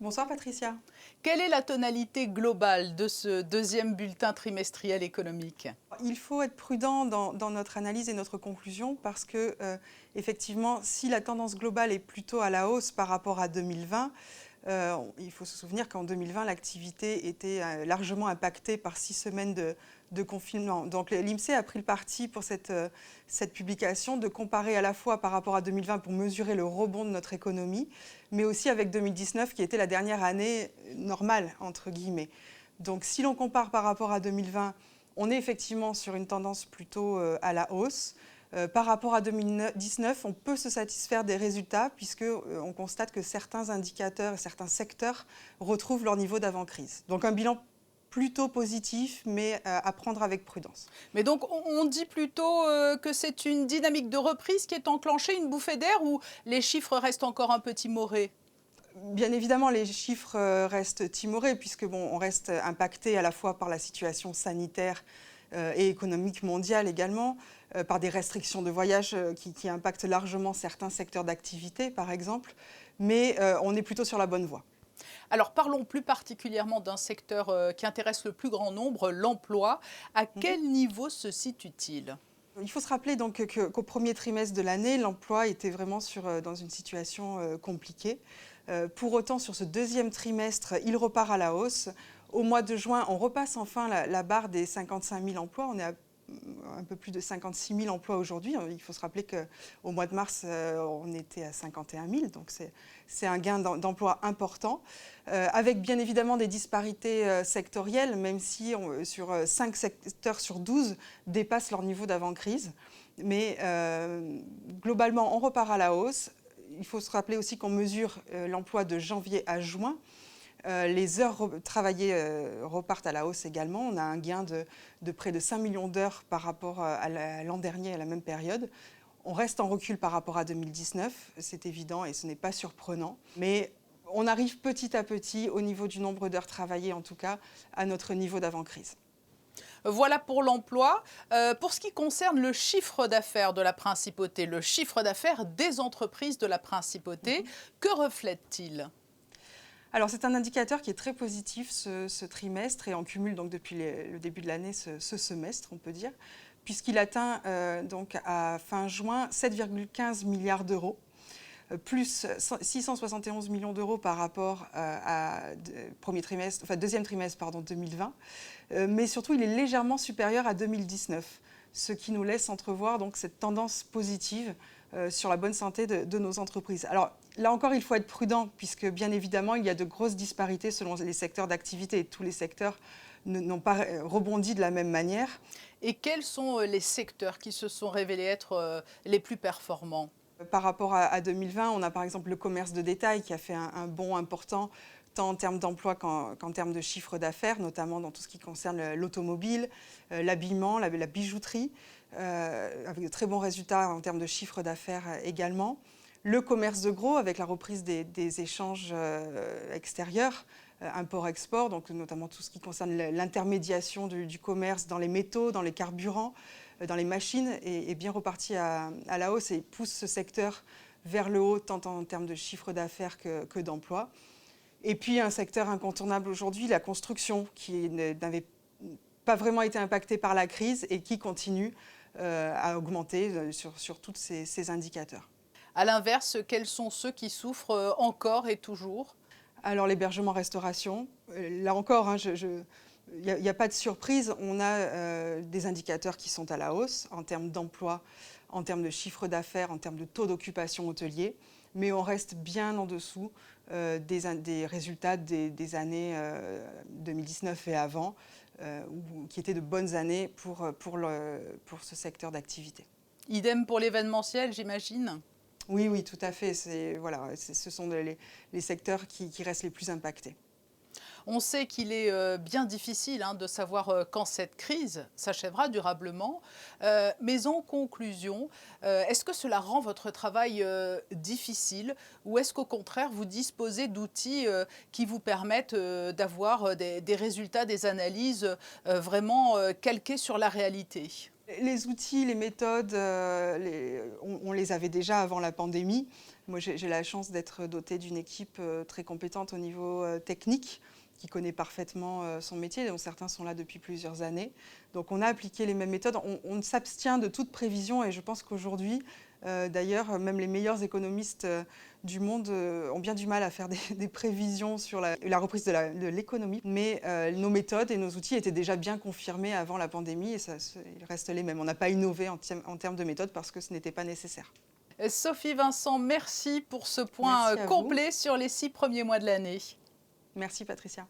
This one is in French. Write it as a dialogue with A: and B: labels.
A: Bonsoir Patricia.
B: Quelle est la tonalité globale de ce deuxième bulletin trimestriel économique?
A: Il faut être prudent dans notre analyse et notre conclusion parce que, effectivement, si la tendance globale est plutôt à la hausse par rapport à 2020, il faut se souvenir qu'en 2020, l'activité était largement impactée par 6 semaines de confinement. Donc l'INSEE a pris le parti pour cette publication de comparer à la fois par rapport à 2020 pour mesurer le rebond de notre économie, mais aussi avec 2019 qui était la dernière année normale, entre guillemets. Donc si l'on compare par rapport à 2020, on est effectivement sur une tendance plutôt à la hausse. Par rapport à 2019, on peut se satisfaire des résultats puisqu'on constate que certains indicateurs et certains secteurs retrouvent leur niveau d'avant-crise. Donc un bilan plutôt positif, mais à prendre avec prudence.
B: Mais donc on dit plutôt que c'est une dynamique de reprise qui est enclenchée, une bouffée d'air, ou les chiffres restent encore un peu timorés?
A: Bien évidemment, les chiffres restent timorés puisque on reste impacté à la fois par la situation sanitaire et économique mondiale également, par des restrictions de voyage qui impactent largement certains secteurs d'activité, par exemple, mais on est plutôt sur la bonne voie.
B: Alors parlons plus particulièrement d'un secteur qui intéresse le plus grand nombre, l'emploi. À
A: Mhm.
B: quel niveau se situe-t-il?
A: Il faut se rappeler donc qu'au premier trimestre de l'année, l'emploi était vraiment dans une situation compliquée. Pour autant, sur ce deuxième trimestre, il repart à la hausse. Au mois de juin, on repasse enfin la barre des 55 000 emplois. On est à un peu plus de 56 000 emplois aujourd'hui. Il faut se rappeler qu'au mois de mars, on était à 51 000. Donc c'est un gain d'emploi important, avec bien évidemment des disparités sectorielles, même si sur 5 secteurs sur 12 dépassent leur niveau d'avant-crise. Mais globalement, on repart à la hausse. Il faut se rappeler aussi qu'on mesure l'emploi de janvier à juin. Les heures travaillées repartent à la hausse également. On a un gain de près de 5 millions d'heures par rapport à l'an dernier à la même période. On reste en recul par rapport à 2019, c'est évident et ce n'est pas surprenant. Mais on arrive petit à petit, au niveau du nombre d'heures travaillées en tout cas, à notre niveau d'avant-crise.
B: Voilà pour l'emploi. Pour ce qui concerne le chiffre d'affaires de la principauté, le chiffre d'affaires des entreprises de la principauté, que reflète-t-il?
A: Alors c'est un indicateur qui est très positif ce trimestre et on cumule donc depuis le début de l'année ce semestre, on peut dire, puisqu'il atteint donc à fin juin 7,15 milliards d'euros, plus 671 millions d'euros par rapport deuxième trimestre 2020, mais surtout il est légèrement supérieur à 2019, ce qui nous laisse entrevoir donc cette tendance positive sur la bonne santé de nos entreprises. Alors là encore, il faut être prudent puisque bien évidemment, il y a de grosses disparités selon les secteurs d'activité et tous les secteurs n'ont pas rebondi de la même manière.
B: Et quels sont les secteurs qui se sont révélés être les plus performants?
A: Par rapport à 2020, on a par exemple le commerce de détail qui a fait un bond important tant en termes d'emploi qu'en termes de chiffre d'affaires, notamment dans tout ce qui concerne l'automobile, l'habillement, la bijouterie, avec de très bons résultats en termes de chiffre d'affaires également. Le commerce de gros avec la reprise des échanges extérieurs, import-export, donc notamment tout ce qui concerne l'intermédiation du commerce dans les métaux, dans les carburants, dans les machines, est bien reparti à la hausse et pousse ce secteur vers le haut, tant en termes de chiffre d'affaires que d'emploi. Et puis un secteur incontournable aujourd'hui, la construction, qui n'avait pas vraiment été impactée par la crise et qui continue à augmenter sur tous ces indicateurs.
B: À l'inverse, quels sont ceux qui souffrent encore et toujours?
A: Alors l'hébergement-restauration, là encore, il n'y a pas de surprise, on a des indicateurs qui sont à la hausse en termes d'emploi, en termes de chiffre d'affaires, en termes de taux d'occupation hôtelier, mais on reste bien en dessous des résultats des années 2019 et avant, qui étaient de bonnes années pour ce secteur d'activité.
B: Idem pour l'événementiel, j'imagine?
A: Oui, oui, tout à fait. Ce sont les secteurs qui restent les plus impactés.
B: On sait qu'il est bien difficile de savoir quand cette crise s'achèvera durablement. Mais en conclusion, est-ce que cela rend votre travail difficile, ou est-ce qu'au contraire, vous disposez d'outils qui vous permettent d'avoir des résultats, des analyses vraiment calquées sur la réalité?
A: Les outils, les méthodes, on les avait déjà avant la pandémie. Moi, j'ai la chance d'être dotée d'une équipe très compétente au niveau technique, qui connaît parfaitement son métier, dont certains sont là depuis plusieurs années. Donc on a appliqué les mêmes méthodes. On s'abstient de toute prévision et je pense qu'aujourd'hui, d'ailleurs, même les meilleurs économistes du monde ont bien du mal à faire des prévisions sur la reprise de l'économie. Mais nos méthodes et nos outils étaient déjà bien confirmés avant la pandémie et ils restent les mêmes. On n'a pas innové en termes de méthode parce que ce n'était pas nécessaire.
B: Sophie Vincent, merci pour ce point
A: Merci à
B: complet sur les 6 premiers mois de l'année.
A: Merci Patricia.